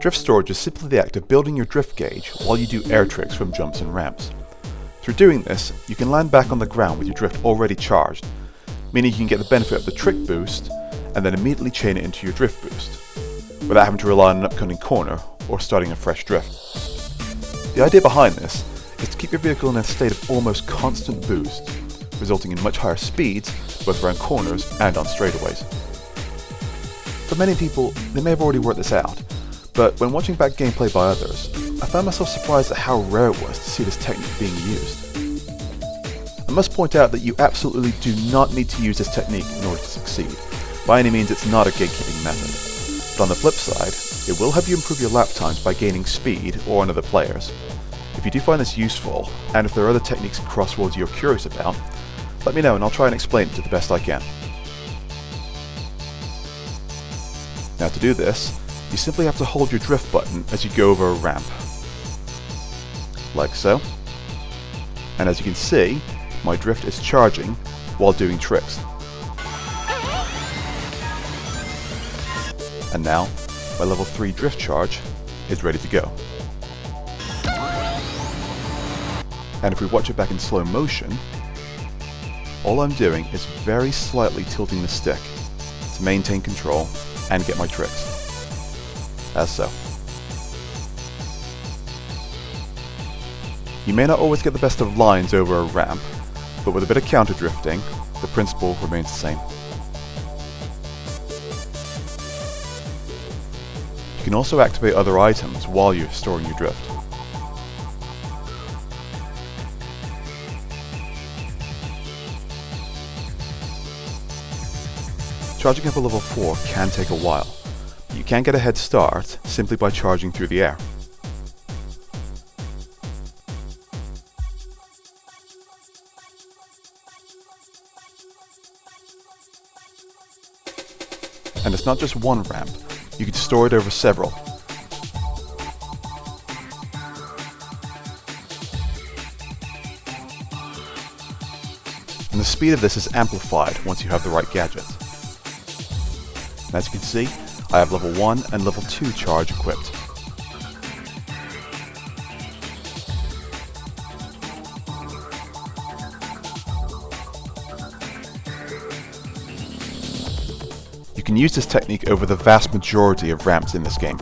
Drift storage is simply the act of building your drift gauge while you do air tricks from jumps and ramps. Through doing this, you can land back on the ground with your drift already charged, meaning you can get the benefit of the trick boost and then immediately chain it into your drift boost, without having to rely on an upcoming corner or starting a fresh drift. The idea behind this is to keep your vehicle in a state of almost constant boost, resulting in much higher speeds both around corners and on straightaways. For many people, they may have already worked this out, but when watching back gameplay by others, I found myself surprised at how rare it was to see this technique being used. I must point out that you absolutely do not need to use this technique in order to succeed. By any means, it's not a gatekeeping method. But on the flip side, it will help you improve your lap times by gaining speed or on other players. If you do find this useful, and if there are other techniques in CrossWorlds you're curious about, let me know and I'll try and explain it to the best I can. Now to do this, you simply have to hold your drift button as you go over a ramp. Like so. And as you can see, my drift is charging while doing tricks. And now, my level 3 drift charge is ready to go. And if we watch it back in slow motion, all I'm doing is very slightly tilting the stick to maintain control and get my tricks. As so. You may not always get the best of lines over a ramp, but with a bit of counter drifting, the principle remains the same. You can also activate other items while you're storing your drift. Charging up a level 4 can take a while, but you can get a head start simply by charging through the air. And it's not just one ramp, you can store it over several. And the speed of this is amplified once you have the right gadgets. And as you can see, I have level 1 and level 2 charge equipped. You can use this technique over the vast majority of ramps in this game.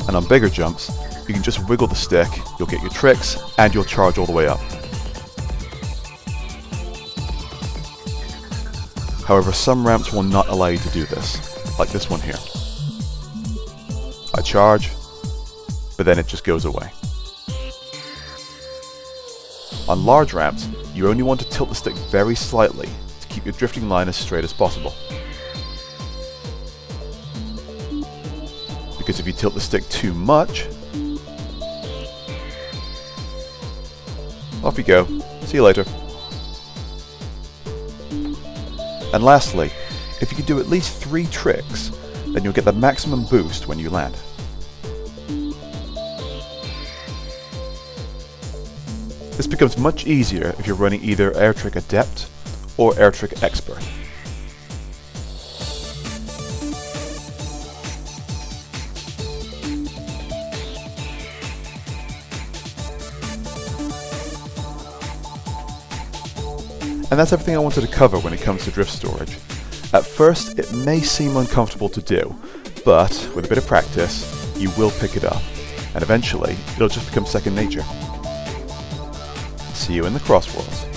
And on bigger jumps, you can just wiggle the stick, you'll get your tricks, and you'll charge all the way up. However, some ramps will not allow you to do this, like this one here. I charge, but then it just goes away. On large ramps, you only want to tilt the stick very slightly to keep your drifting line as straight as possible. Because if you tilt the stick too much, off you go. See you later. And lastly, if you can do at least 3 tricks, then you'll get the maximum boost when you land. This becomes much easier if you're running either Air Trick Adept or Air Trick Expert. And that's everything I wanted to cover when it comes to drift storage. At first, it may seem uncomfortable to do, but with a bit of practice, you will pick it up, and eventually, it'll just become second nature. See you in the CrossWorlds.